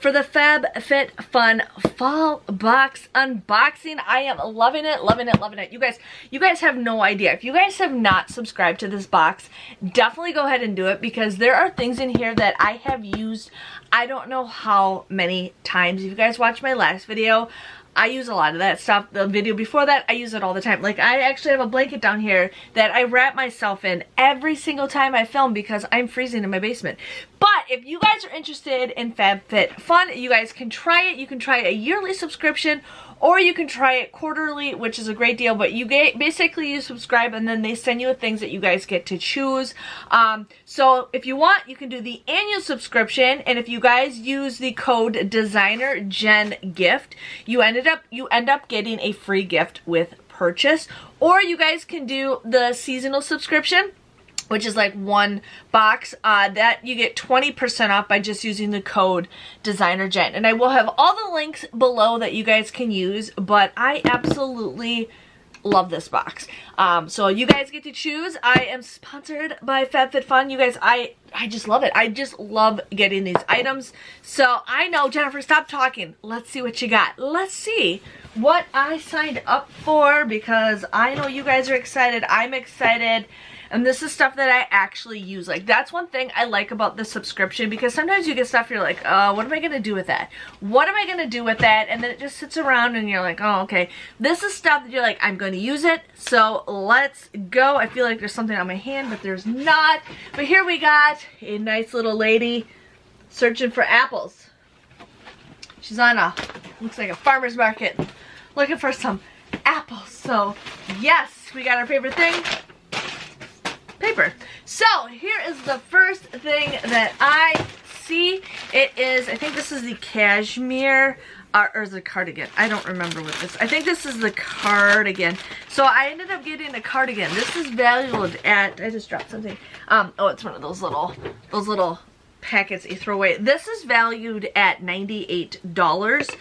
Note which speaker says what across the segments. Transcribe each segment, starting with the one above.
Speaker 1: for the FabFitFun fall box unboxing. I am loving it, loving it, loving it. You guys have no idea. If you guys have not subscribed to this box, definitely go ahead and do it, because there are things in here that I have used I don't know how many times. If you guys watched my last video, I use a lot of that stuff. The video before that, I use it all the time. Like, I actually have a blanket down here that I wrap myself in every single time I film because I'm freezing in my basement. But if you guys are interested in FabFitFun, you guys can try it. You can try a yearly subscription, or you can try it quarterly, which is a great deal. But you get, basically you subscribe and then they send you things that you guys get to choose. So if you want, you can do the annual subscription, and if you guys use the code DesignerJenGift, you end up getting a free gift with purchase. Or you guys can do the seasonal subscription, which is like one box, that you get 20% off by just using the code DesignerJen. And I will have all the links below that you guys can use, but I absolutely love this box. So you guys get to choose. I am sponsored by FabFitFun. You guys, I just love it. I just love getting these items. So I know, Jennifer, stop talking. Let's see what you got. Let's see what I signed up for, because I know you guys are excited. I'm excited. And this is stuff that I actually use. Like, that's one thing I like about the subscription, because sometimes you get stuff you're like, what am I going to do with that? What am I going to do with that? And then it just sits around and you're like, oh, okay. This is stuff that you're like, I'm going to use it. So let's go. I feel like there's something on my hand, but there's not. But here we got a nice little lady searching for apples. She's on looks like a farmer's market, looking for some apples. So yes, we got our favorite thing. Paper. So here is the first thing that I see. It is, I think this is the cashmere, or is it cardigan? I don't remember what this, I think this is the cardigan. So I ended up getting a cardigan. This is valued at, I just dropped something. Oh, it's one of those little packets that you throw away. This is valued at $98.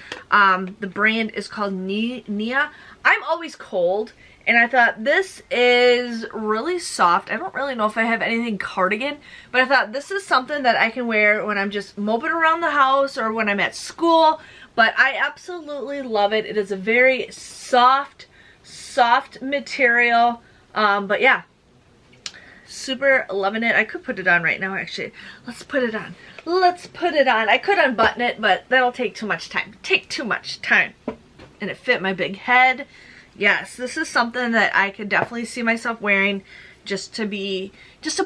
Speaker 1: The brand is called Nia. I'm always cold, and I thought this is really soft. I don't really know if I have anything cardigan, but I thought this is something that I can wear when I'm just moping around the house or when I'm at school. But I absolutely love it. It is a very soft material. But yeah, super loving it. I could put it on right now, actually. Let's put it on. Let's put it on. I could unbutton it, but that'll take too much time. And it fit my big head. Yes, this is something that I could definitely see myself wearing, just to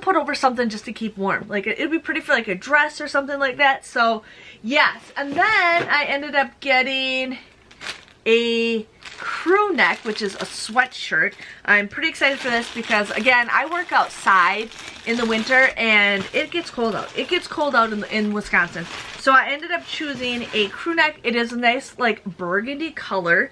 Speaker 1: put over something, just to keep warm. Like, it'd be pretty for like a dress or something like that. So yes, and then I ended up getting a crew neck, which is a sweatshirt. I'm pretty excited for this because, again, I work outside in the winter and it gets cold out. It gets cold out in Wisconsin. So I ended up choosing a crew neck. It is a nice like burgundy color.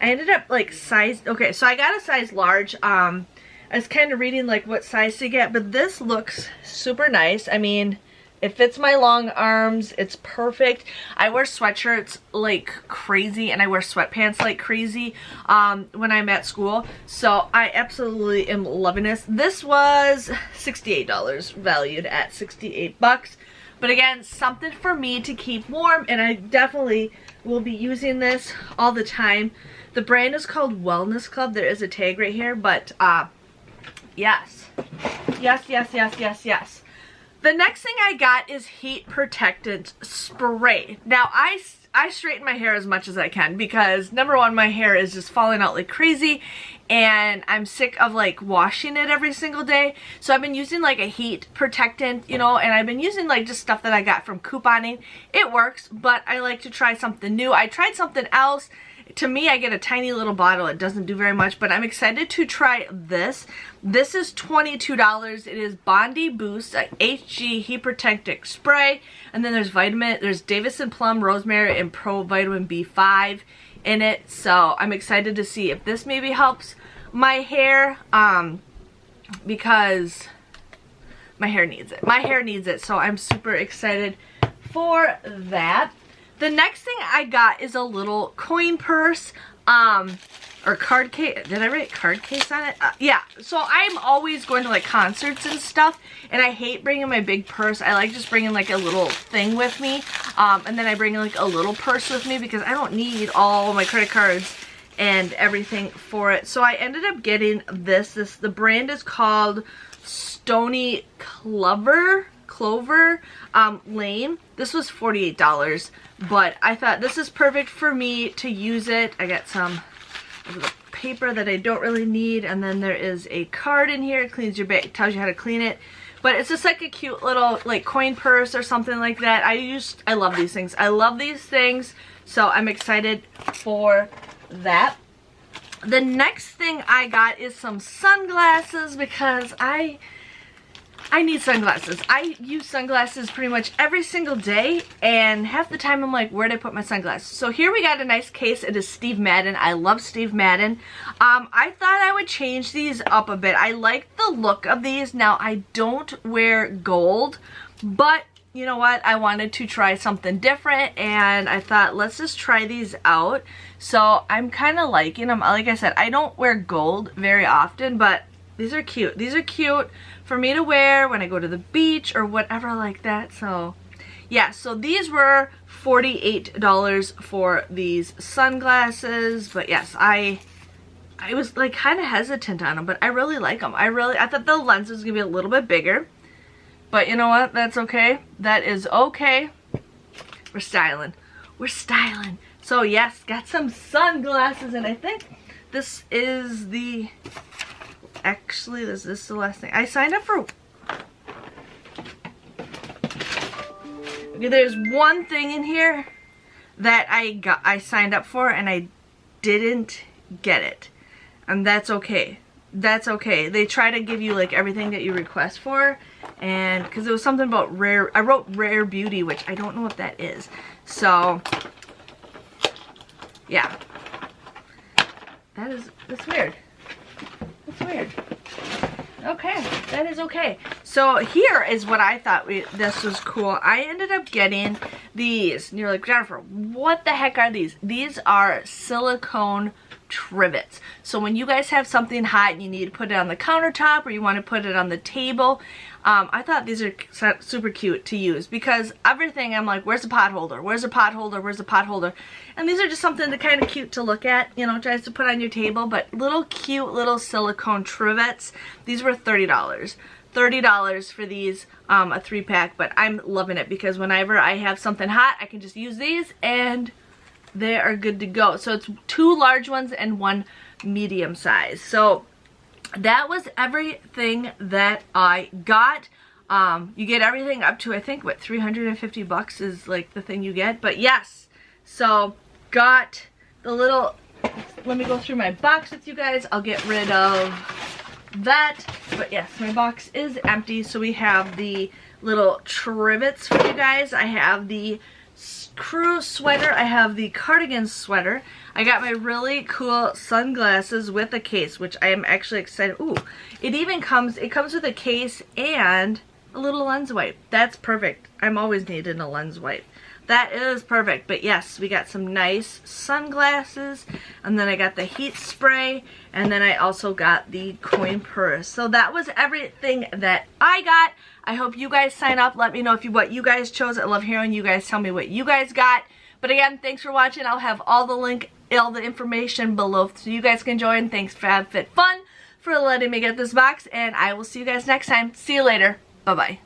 Speaker 1: I ended up like size, okay, so I got a size large. I was kind of reading like what size to get, but this looks super nice. I mean, it fits my long arms. It's perfect. I wear sweatshirts like crazy, and I wear sweatpants like crazy when I'm at school. So I absolutely am loving this. This was $68, valued at 68 bucks. But again, something for me to keep warm, and I definitely will be using this all the time. The brand is called Wellness Club. There is a tag right here, but yes. Yes. The next thing I got is heat protectant spray. Now, I straighten my hair as much as I can because, number one, my hair is just falling out like crazy, and I'm sick of like washing it every single day. So I've been using like a heat protectant, you know, and I've been using like just stuff that I got from couponing. It works, but I like to try something new. I tried something else. To me, I get a tiny little bottle. It doesn't do very much, but I'm excited to try this. This is $22. It is Bondi Boost HG Heat Protectant Spray. And then there's Davison Plum, Rosemary, and Pro Vitamin B5 in it. So I'm excited to see if this maybe helps my hair, because my hair needs it. My hair needs it, so I'm super excited for that. The next thing I got is a little coin purse, or card case. Did I write card case on it? Yeah, so I'm always going to like concerts and stuff, and I hate bringing my big purse. I like just bringing like a little thing with me, and then I bring like a little purse with me because I don't need all my credit cards and everything for it. So I ended up getting this. The brand is called Stony Clover Lane. This was $48, but I thought this is perfect for me to use it. I got some paper that I don't really need, and then there is a card in here. It cleans your bag, tells you how to clean it, but it's just like a cute little like coin purse or something like that. I love these things. I love these things, so I'm excited for that. The next thing I got is some sunglasses because I need sunglasses. I use sunglasses pretty much every single day, and half the time I'm like, where'd I put my sunglasses? So here we got a nice case. It is Steve Madden. I love Steve Madden. I thought I would change these up a bit. I like the look of these. Now, I don't wear gold, but you know what? I wanted to try something different, and I thought, let's just try these out. So I'm kind of liking them. Like I said, I don't wear gold very often, but these are cute. These are cute for me to wear when I go to the beach or whatever like that. So yeah, so these were $48 for these sunglasses. But yes, I was like kind of hesitant on them, but I really like them. I thought the lens was gonna be a little bit bigger, but you know what? That's okay. That is okay. We're styling. We're styling. So yes, got some sunglasses, and I think this is the... Actually, this is the last thing. I signed up for... Okay, there's one thing in here that I signed up for and I didn't get it. And that's okay. That's okay. They try to give you like everything that you request for, and because it was something about rare, I wrote rare beauty, which I don't know what that is. So yeah. That's weird. That's weird. Okay, that is okay. So here is what I thought this was cool. I ended up getting these. And you're like, Jennifer, what the heck are these? These are silicone trivets. So when you guys have something hot and you need to put it on the countertop or you want to put it on the table, I thought these are super cute to use because everything I'm like, where's the pot holder? Where's the pot holder? Where's the pot holder? And these are just something that kind of cute to look at, you know, tries to put on your table, but little cute little silicone trivets. These were $30. $30 for these, a 3-pack, but I'm loving it because whenever I have something hot, I can just use these and they are good to go. So it's 2 large ones and 1 medium size. So that was everything that I got. You get everything up to, I think, what, 350 bucks is like the thing you get. But yes, so got the little, let me go through my box with you guys. I'll get rid of that. But yes, my box is empty. So we have the little trivets for you guys. I have the crew sweater. I have the cardigan sweater. I got my really cool sunglasses with a case, which I am actually excited. Ooh, it comes with a case and a little lens wipe. That's perfect. I'm always needing a lens wipe. That is perfect. But yes, we got some nice sunglasses, and then I got the heat spray, and then I also got the coin purse. So that was everything that I got. I hope you guys sign up. Let me know what you guys chose. I love hearing you guys tell me what you guys got. But again, thanks for watching. I'll have all the information below so you guys can join. Thanks FabFitFun for letting me get this box, and I will see you guys next time. See you later. Bye-bye.